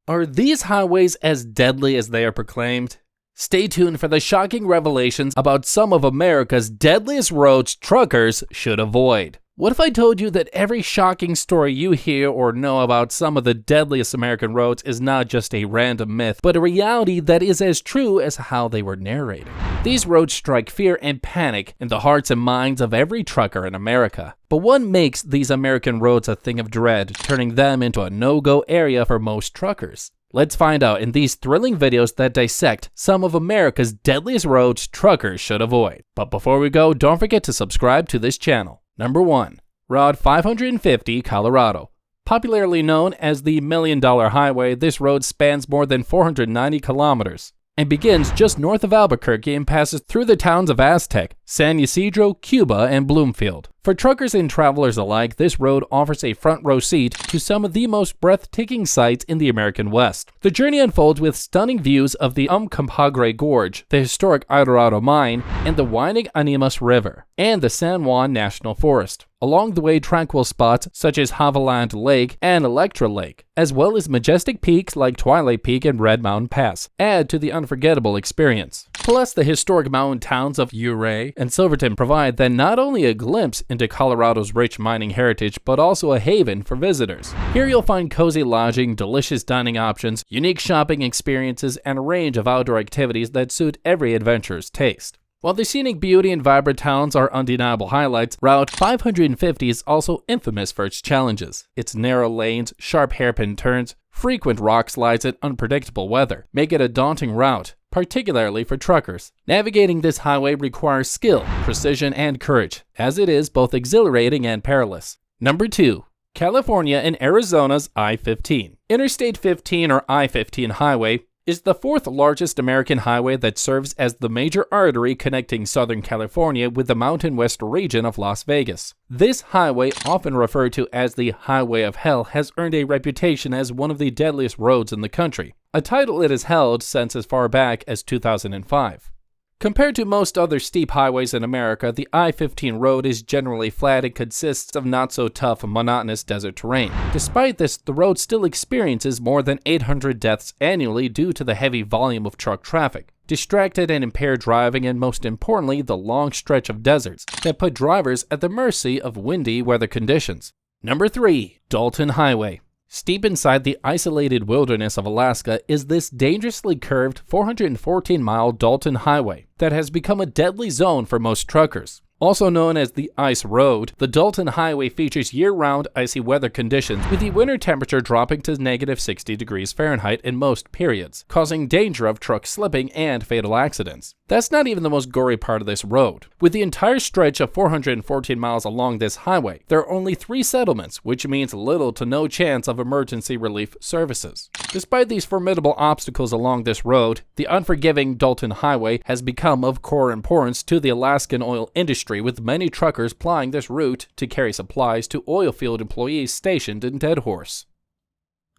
Are these highways as deadly as they are proclaimed? Stay tuned for the shocking revelations about some of America's deadliest roads truckers should avoid. What if I told you that every shocking story you hear or know about some of the deadliest American roads is not just a random myth, but a reality that is as true as how they were narrated? These roads strike fear and panic in the hearts and minds of every trucker in America. But what makes these American roads a thing of dread, turning them into a no-go area for most truckers? Let's find out in these thrilling videos that dissect some of America's deadliest roads truckers should avoid. But before we go, don't forget to subscribe to this channel. Number 1. Route 550 Colorado. Popularly known as the $1 Million Highway, this road spans more than 490 kilometers and begins just north of Albuquerque and passes through the towns of Aztec, San Ysidro, Cuba, and Bloomfield. For truckers and travelers alike, this road offers a front row seat to some of the most breathtaking sights in the American West. The journey unfolds with stunning views of the Compagne Gorge, the historic El Dorado Mine, and the winding Animas River, and the San Juan National Forest. Along the way, tranquil spots such as Haviland Lake and Electra Lake, as well as majestic peaks like Twilight Peak and Red Mountain Pass, add to the unforgettable experience. Plus, the historic mountain towns of Ouray and Silverton provide then not only a glimpse into Colorado's rich mining heritage, but also a haven for visitors. Here you'll find cozy lodging, delicious dining options, unique shopping experiences, and a range of outdoor activities that suit every adventurer's taste. While the scenic beauty and vibrant towns are undeniable highlights, Route 550 is also infamous for its challenges. Its narrow lanes, sharp hairpin turns, frequent rock slides, and unpredictable weather make it a daunting route, particularly for truckers. Navigating this highway requires skill, precision, and courage, as it is both exhilarating and perilous. Number 2. California and Arizona's I-15. Interstate 15 or I-15 Highway is the fourth largest American highway that serves as the major artery connecting Southern California with the Mountain West region of Las Vegas. This highway, often referred to as the Highway of Hell, has earned a reputation as one of the deadliest roads in the country, a title it has held since as far back as 2005. Compared to most other steep highways in America, the I-15 road is generally flat and consists of not-so-tough, monotonous desert terrain. Despite this, the road still experiences more than 800 deaths annually due to the heavy volume of truck traffic, distracted and impaired driving, and most importantly, the long stretch of deserts that put drivers at the mercy of windy weather conditions. Number 3. Dalton Highway. Steep inside the isolated wilderness of Alaska is this dangerously curved 414-mile Dalton Highway that has become a deadly zone for most truckers. Also known as the Ice Road, the Dalton Highway features year-round icy weather conditions, with the winter temperature dropping to negative 60 degrees Fahrenheit in most periods, causing danger of truck slipping and fatal accidents. That's not even the most gory part of this road. With the entire stretch of 414 miles along this highway, there are only 3 settlements, which means little to no chance of emergency relief services. Despite these formidable obstacles along this road, the unforgiving Dalton Highway has become of core importance to the Alaskan oil industry, with many truckers plying this route to carry supplies to oil field employees stationed in Dead Horse.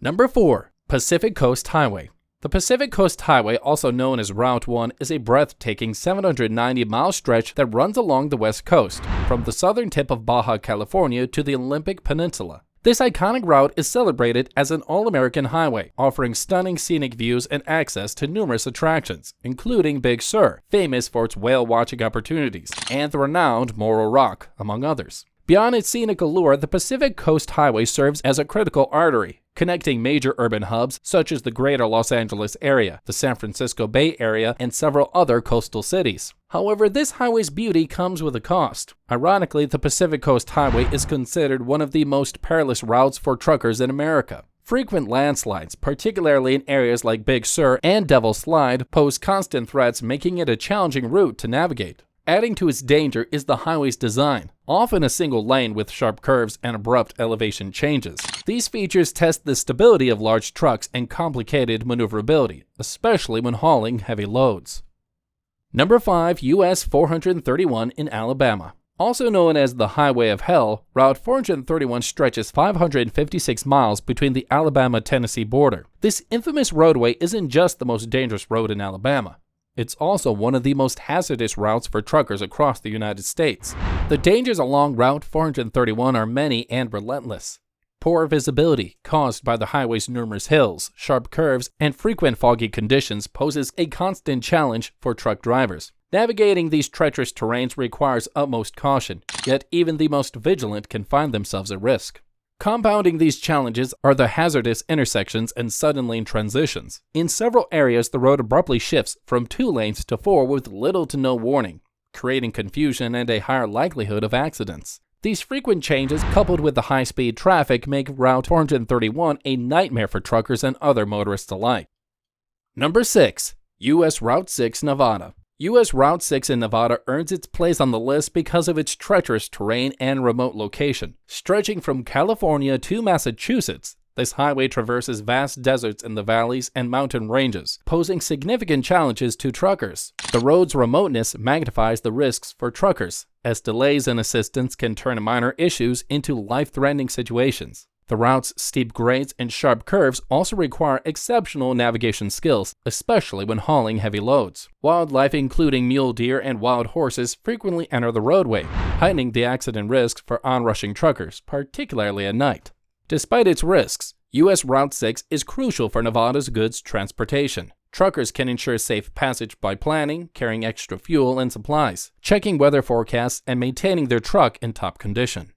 Number 4. Pacific Coast Highway. The Pacific Coast Highway, also known as Route 1, is a breathtaking 790-mile stretch that runs along the west coast, from the southern tip of Baja California to the Olympic Peninsula. This iconic route is celebrated as an all-American highway, offering stunning scenic views and access to numerous attractions, including Big Sur, famous for its whale-watching opportunities, and the renowned Morro Rock, among others. Beyond its scenic allure, the Pacific Coast Highway serves as a critical artery, connecting major urban hubs such as the greater Los Angeles area, the San Francisco Bay Area, and several other coastal cities. However, this highway's beauty comes with a cost. Ironically, the Pacific Coast Highway is considered one of the most perilous routes for truckers in America. Frequent landslides, particularly in areas like Big Sur and Devil's Slide, pose constant threats, making it a challenging route to navigate. Adding to its danger is the highway's design, often a single lane with sharp curves and abrupt elevation changes. These features test the stability of large trucks and complicated maneuverability, especially when hauling heavy loads. Number 5. US 431 in Alabama. Also known as the Highway of Hell, Route 431 stretches 556 miles between the Alabama-Tennessee border. This infamous roadway isn't just the most dangerous road in Alabama. It's also one of the most hazardous routes for truckers across the United States. The dangers along Route 431 are many and relentless. Poor visibility, caused by the highway's numerous hills, sharp curves, and frequent foggy conditions, poses a constant challenge for truck drivers. Navigating these treacherous terrains requires utmost caution, yet even the most vigilant can find themselves at risk. Compounding these challenges are the hazardous intersections and sudden lane transitions. In several areas, the road abruptly shifts from 2 lanes to 4 with little to no warning, creating confusion and a higher likelihood of accidents. These frequent changes, coupled with the high-speed traffic, make Route 431 a nightmare for truckers and other motorists alike. Number 6. U.S. Route 6, Nevada. U.S. Route 6 in Nevada earns its place on the list because of its treacherous terrain and remote location. Stretching from California to Massachusetts, this highway traverses vast deserts in the valleys and mountain ranges, posing significant challenges to truckers. The road's remoteness magnifies the risks for truckers, as delays in assistance can turn minor issues into life-threatening situations. The route's steep grades and sharp curves also require exceptional navigation skills, especially when hauling heavy loads. Wildlife, including mule deer and wild horses, frequently enter the roadway, heightening the accident risks for onrushing truckers, particularly at night. Despite its risks, U.S. Route 6 is crucial for Nevada's goods transportation. Truckers can ensure safe passage by planning, carrying extra fuel and supplies, checking weather forecasts, and maintaining their truck in top condition.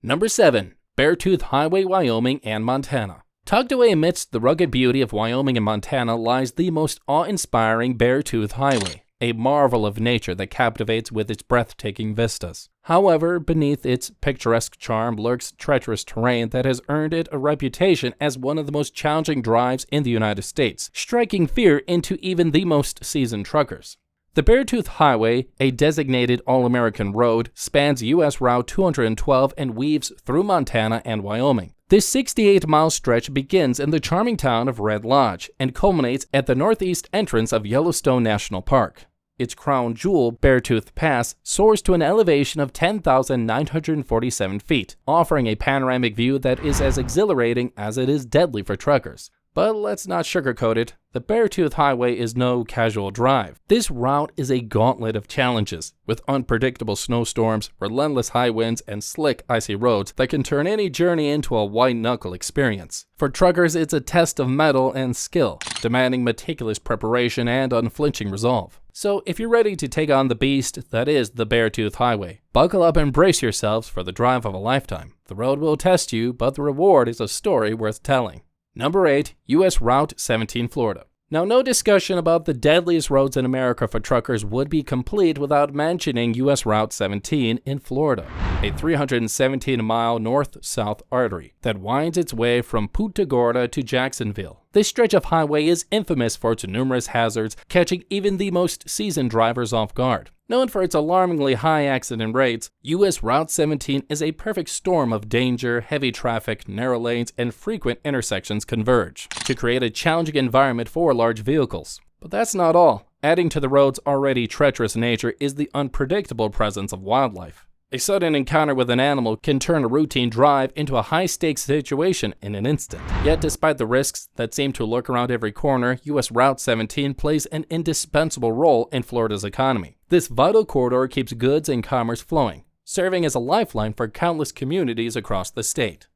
Number 7. Beartooth Highway, Wyoming and Montana. Tucked away amidst the rugged beauty of Wyoming and Montana lies the most awe-inspiring Beartooth Highway, a marvel of nature that captivates with its breathtaking vistas. However, beneath its picturesque charm lurks treacherous terrain that has earned it a reputation as one of the most challenging drives in the United States, striking fear into even the most seasoned truckers. The Beartooth Highway, a designated All-American road, spans U.S. Route 212 and weaves through Montana and Wyoming. This 68-mile stretch begins in the charming town of Red Lodge and culminates at the northeast entrance of Yellowstone National Park. Its crown jewel, Beartooth Pass, soars to an elevation of 10,947 feet, offering a panoramic view that is as exhilarating as it is deadly for truckers. But let's not sugarcoat it, the Beartooth Highway is no casual drive. This route is a gauntlet of challenges, with unpredictable snowstorms, relentless high winds, and slick, icy roads that can turn any journey into a white-knuckle experience. For truckers, it's a test of mettle and skill, demanding meticulous preparation and unflinching resolve. So if you're ready to take on the beast that is the Beartooth Highway, buckle up and brace yourselves for the drive of a lifetime. The road will test you, but the reward is a story worth telling. Number 8. U.S. Route 17, Florida. Now, no discussion about the deadliest roads in America for truckers would be complete without mentioning U.S. Route 17 in Florida, a 317-mile north-south artery that winds its way from Punta Gorda to Jacksonville. This stretch of highway is infamous for its numerous hazards, catching even the most seasoned drivers off guard. Known for its alarmingly high accident rates, U.S. Route 17 is a perfect storm of danger, heavy traffic, narrow lanes, and frequent intersections converge to create a challenging environment for large vehicles. But that's not all. Adding to the road's already treacherous nature is the unpredictable presence of wildlife. A sudden encounter with an animal can turn a routine drive into a high-stakes situation in an instant. Yet, despite the risks that seem to lurk around every corner, U.S. Route 17 plays an indispensable role in Florida's economy. This vital corridor keeps goods and commerce flowing, serving as a lifeline for countless communities across the state.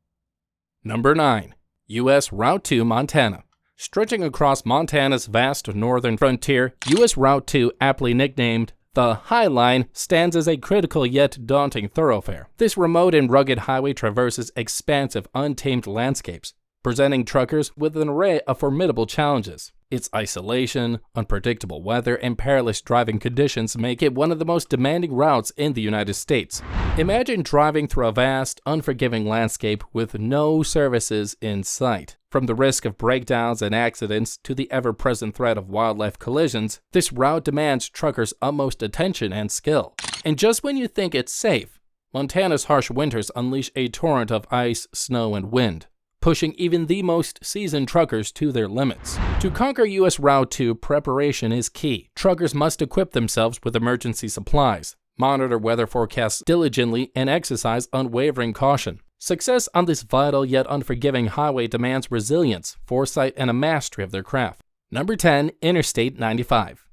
Number 9. U.S. Route 2, Montana. Stretching across Montana's vast northern frontier, U.S. Route 2, aptly nicknamed the High Line, stands as a critical yet daunting thoroughfare. This remote and rugged highway traverses expansive, untamed landscapes, presenting truckers with an array of formidable challenges. Its isolation, unpredictable weather, and perilous driving conditions make it one of the most demanding routes in the United States. Imagine driving through a vast, unforgiving landscape with no services in sight. From the risk of breakdowns and accidents to the ever-present threat of wildlife collisions, this route demands truckers' utmost attention and skill. And just when you think it's safe, Montana's harsh winters unleash a torrent of ice, snow, and wind, pushing even the most seasoned truckers to their limits. To conquer U.S. Route 2, preparation is key. Truckers must equip themselves with emergency supplies, monitor weather forecasts diligently, and exercise unwavering caution. Success on this vital yet unforgiving highway demands resilience, foresight, and a mastery of their craft. Number 10. Interstate 95.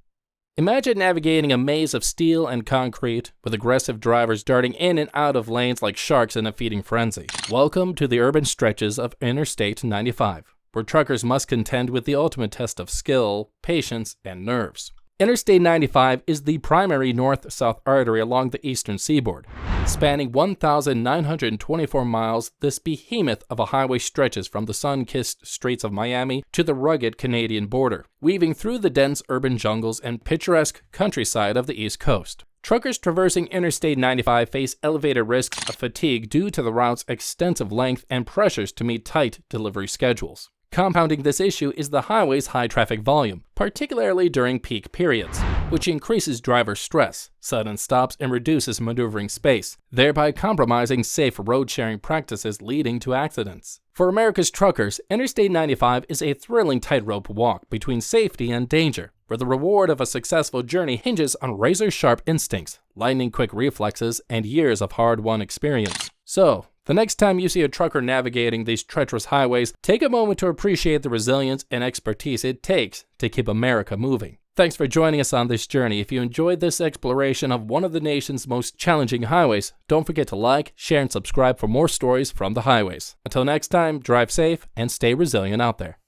Imagine navigating a maze of steel and concrete, with aggressive drivers darting in and out of lanes like sharks in a feeding frenzy. Welcome to the urban stretches of Interstate 95, where truckers must contend with the ultimate test of skill, patience, and nerves. Interstate 95 is the primary north-south artery along the eastern seaboard. Spanning 1,924 miles, this behemoth of a highway stretches from the sun-kissed streets of Miami to the rugged Canadian border, weaving through the dense urban jungles and picturesque countryside of the East Coast. Truckers traversing Interstate 95 face elevated risks of fatigue due to the route's extensive length and pressures to meet tight delivery schedules. Compounding this issue is the highway's high traffic volume, particularly during peak periods, which increases driver stress, sudden stops, and reduces maneuvering space, thereby compromising safe road-sharing practices leading to accidents. For America's truckers, Interstate 95 is a thrilling tightrope walk between safety and danger, where the reward of a successful journey hinges on razor-sharp instincts, lightning-quick reflexes, and years of hard-won experience. So, the next time you see a trucker navigating these treacherous highways, take a moment to appreciate the resilience and expertise it takes to keep America moving. Thanks for joining us on this journey. If you enjoyed this exploration of one of the nation's most challenging highways, don't forget to like, share, and subscribe for more stories from the highways. Until next time, drive safe and stay resilient out there.